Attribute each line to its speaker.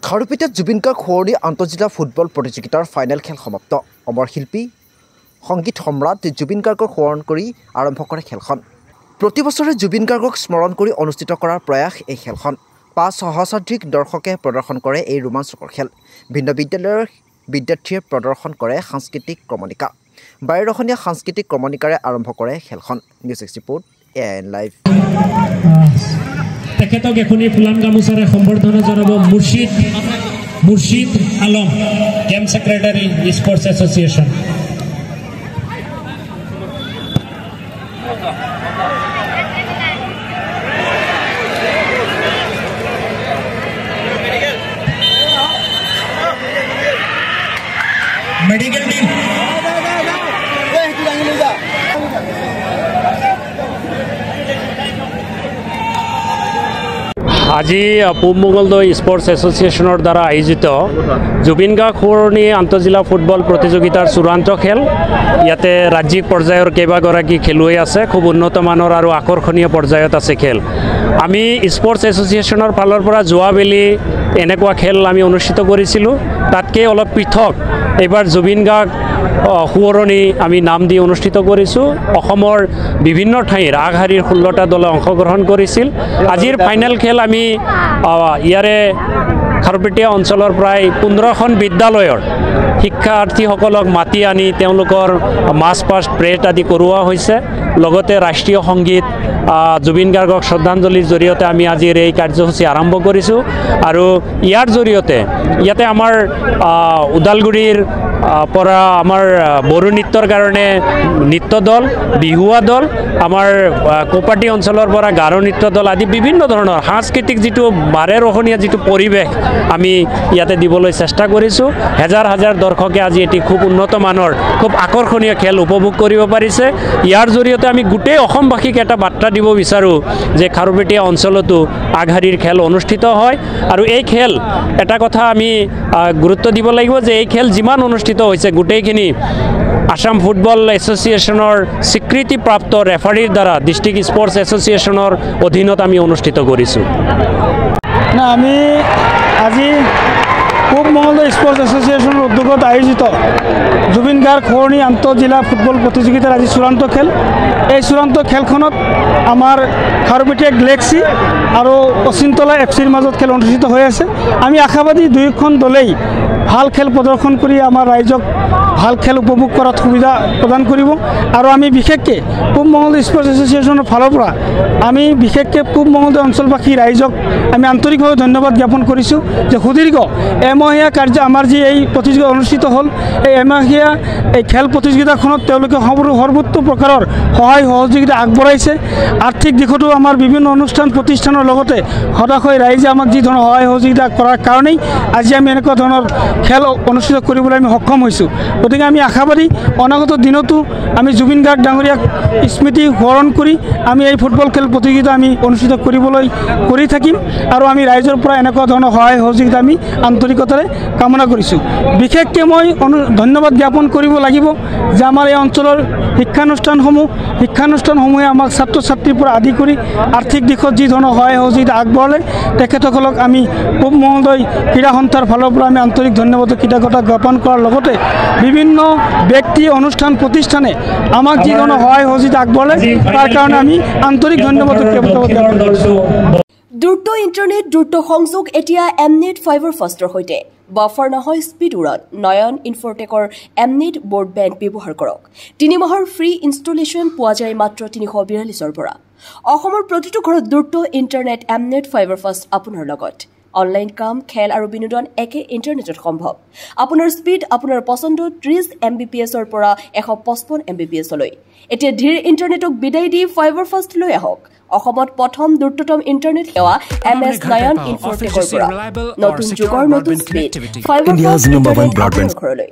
Speaker 1: খাৰুপেটীয়াত জুবিন গাৰ্গ সোঁৱৰণী আন্তঃজিলা ফুটবল প্ৰতিযোগিতাৰ ফাইনেল খেল সমাপ্ত। অমৰ শিল্পী সংগীত সম্ৰাট জুবিন গাৰ্গক সোঁৱৰণ কৰি আৰম্ভ কৰে খেলখন। প্ৰতি বছৰে জুবিন গাৰ্গক স্মৰণ কৰি অনুষ্ঠিত কৰাৰ প্ৰয়াস এই খেলখন। ৫ সহস্ৰাধিক দৰ্শকে প্ৰদৰ্শন কৰে এই ৰোমাঞ্চকৰ খেল। ভিন্ন বিদ্যালয়ৰ বিদ্যাৰ্থীয়ে প্ৰদৰ্শন কৰে সাংস্কৃতিক ক্ৰমণিকা। ১২খনীয়া সাংস্কৃতিক ক্ৰমণিকাৰে আৰম্ভ কৰে খেলখন। News X report AIN live.
Speaker 2: তেখেতক এখনি ফুলাম গামোচাৰে সম্বৰ্ধনা জনাব Murshid Alam, game secretary sports association. Medical team আজি পূব মঙ্গলদৈ স্পৰ্টছ এছ'চিয়েশ্যনৰ দ্বাৰা আয়োজিত জুবিন গাৰ্গ সোঁৱৰণী আন্তঃজিলা ফুটবল প্ৰতিযোগিতাৰ চূড়ান্ত খেল। ইয়াতে ৰাজ্যিক পৰ্যায়ৰ কেইবাগৰাকী খেলুৱৈ আছে। খুব উন্নত মানৰ আৰু আকৰ্ষণীয় পৰ্যায়ত আছে খেল। আমি স্পৰ্টছ এছ'চিয়েশ্যনৰ ফালৰ পৰা যোৱাবেলি এনেকুৱা খেল আমি অনুষ্ঠিত কৰিছিলোঁ। তাতকৈ অলপ পৃথক এইবাৰ জুবিন গাৰ্গ সোঁৱৰণী আমি নাম দি অনুষ্ঠিত কৰিছোঁ। অসমৰ বিভিন্ন ঠাইৰ আগশাৰীৰ 16টা দলে অংশগ্ৰহণ কৰিছিল। আজিৰ ফাইনেল খেল আমি ইয়াৰে খাৰুপেটীয়া অঞ্চলৰ প্ৰায় 15খন বিদ্যালয়ৰ শিক্ষাৰ্থীসকলক মাতি আনি তেওঁলোকৰ মাৰ্চ পাষ্ট প্ৰেড আদি কৰোৱা হৈছে। লগতে ৰাষ্ট্ৰীয় সংগীত জুবিন গাৰ্গক শ্ৰদ্ধাঞ্জলিৰ জৰিয়তে আমি আজিৰ এই কাৰ্যসূচী আৰম্ভ কৰিছোঁ। আৰু ইয়াৰ জৰিয়তে ইয়াতে আমাৰ ওদালগুৰিৰ পৰা আমাৰ বড়ো নৃত্যৰ কাৰণে নৃত্য দল, বিহুৱা দল, আমাৰ কৌপাটি অঞ্চলৰ পৰা গাৰো নৃত্য দল আদি বিভিন্ন ধৰণৰ সাংস্কৃতিক যিটো বাৰেৰহণীয়া যিটো পৰিৱেশ আমি ইয়াতে দিবলৈ চেষ্টা কৰিছোঁ। হাজাৰ হাজাৰ দৰ্শকে আজি এটি খুব উন্নত মানৰ খুব আকৰ্ষণীয় খেল উপভোগ কৰিব পাৰিছে। ইয়াৰ জৰিয়তে আমি গোটেই অসমবাসীক এটা বাৰ্তা দিব বিচাৰোঁ যে খাৰুপেটীয়া অঞ্চলতো আগশাৰীৰ খেল অনুষ্ঠিত হয়। আৰু এই খেল এটা কথা আমি গুৰুত্ব দিব লাগিব যে এই খেল যিমান অনুষ্ঠিত হৈছে গোটেইখিনি আসাম ফুটবল এছ'চিয়েশ্যনৰ স্বীকৃতিপ্ৰাপ্ত ৰেফাৰীৰ দ্বাৰা ডিষ্ট্ৰিক্ট স্পৰ্টছ এছ'চিয়েশ্যনৰ অধীনত আমি অনুষ্ঠিত কৰিছোঁ।
Speaker 3: আমি আজি পূব মঙ্গলদৈ স্পৰ্টছ এছ'চিয়েশ্যনৰ উদ্যোগত আয়োজিত জুবিন গাৰ্গ সোঁৱৰণী আন্তঃজিলা ফুটবল প্ৰতিযোগিতাৰ আজি চূড়ান্ত খেল। এই চূড়ান্ত খেলখনত আমাৰ খাৰুপেটীয়া গ্লেক্সি আৰু অচিন্তলা FCৰ মাজত খেল অনুষ্ঠিত হৈ আছে। আমি আশাবাদী দুয়োখন দলেই ভাল খেল প্ৰদৰ্শন কৰি আমাৰ ৰাইজক ভাল খেল উপভোগ কৰাত সুবিধা প্ৰদান কৰিব। আৰু আমি বিশেষকৈ পূব মঙ্গলদৈ স্পৰ্টছ এছ'চিয়েশ্যনৰ ফালৰ পৰা আমি বিশেষকৈ পূব মঙ্গলদৈ অঞ্চলবাসী ৰাইজক আমি আন্তৰিকভাৱে ধন্যবাদ জ্ঞাপন কৰিছোঁ যে সুদীৰ্ঘ এমহীয়া কাৰ্য আমাৰ যি এই প্ৰতিযোগিতা অনুষ্ঠিত হ'ল, এই এমহীয়া এই খেল প্ৰতিযোগিতাখনত তেওঁলোকে সৰ্বোচ্চ প্ৰকাৰৰ সহায় সহযোগিতা আগবঢ়াইছে। আৰ্থিক দিশতো আমাৰ বিভিন্ন অনুষ্ঠান প্ৰতিষ্ঠানৰ লগতে সদাশয় ৰাইজে আমাক যি ধৰণৰ সহায় সহযোগিতা কৰাৰ কাৰণেই আজি আমি এনেকুৱা ধৰণৰ খেল অনুষ্ঠিত কৰিবলৈ আমি সক্ষম হৈছোঁ। গতিকে আমি আশাবাদী অনাগত দিনতো আমি জুবিন গাৰ্গ ডাঙৰীয়াক স্মৃতি সোঁৱৰণ কৰি আমি এই ফুটবল খেল প্ৰতিযোগিতা আমি অনুষ্ঠিত কৰি থাকিম। আৰু আমি ৰাইজৰ পৰা এনেকুৱা ধৰণৰ সহায় সহযোগিতা আমি আন্তৰিকতাৰে কামনা কৰিছোঁ। বিশেষকৈ মই ধন্যবাদ জ্ঞাপন কৰিব লাগিব যে আমাৰ এই অঞ্চলৰ শিক্ষানুষ্ঠানসমূহে আমাক ছাত্ৰ ছাত্ৰীৰ পৰা আদি কৰি আৰ্থিক দিশত যি ধৰণৰ সহায় সহযোগিতা আগবঢ়ালে তেখেতসকলক আমি পূব মঙ্গলদৈ ক্ৰীড়া সন্থাৰ ফালৰ পৰা আমি আন্তৰিক ধন্যবাদ কৃতজ্ঞতা জ্ঞাপন কৰাৰ লগতে বিভিন্ন ব্যক্তি অনুষ্ঠান প্ৰতিষ্ঠানে আমাক যি ধৰণৰ সহায় সহযোগিতা আগবঢ়ালে তাৰ কাৰণে আমি আন্তৰিক ধন্যবাদ জ্ঞাপন কৰিছোঁ।
Speaker 4: দ্ৰুত ইণ্টাৰনেট দ্ৰুত সংযোগ এতিয়া এমনেট ফাইবাৰ ফাষ্টৰ সৈতে। বাফাৰ নহয় স্পীড উৰণ। নয়ন ইনফৰটেকৰ এমনেট ব্ৰডবেণ্ড ব্যৱহাৰ কৰক। 3 মাহৰ ফ্ৰী ইনষ্টলেশ্যন পোৱা যায় মাত্ৰ 342ৰ পৰা। অসমৰ প্ৰতিটো ঘৰত দ্ৰুত ইণ্টাৰনেট এমনেট ফাইবাৰ ফাষ্ট আপোনাৰ লগত। অনলাইন কাম, খেল আৰু বিনোদন একে ইণ্টাৰনেটত সম্ভৱ। আপোনাৰ স্পীড আপোনাৰ পচন্দ 30 Mbps-ৰ পৰা 155 Mbps-লৈ। এতিয়া ধীৰ ইণ্টাৰনেটক বিদায় দি ফাইবাৰ ফাষ্ট লৈ আহক। অসমত প্ৰথম দ্ৰুততম ইণ্টাৰনেট সেৱা MS নয়ন ইনফৰটেকৰ পৰা। নতুন যুগৰ নতুন স্পীড ফাইবাৰ ফাষ্ট ঘৰলৈ।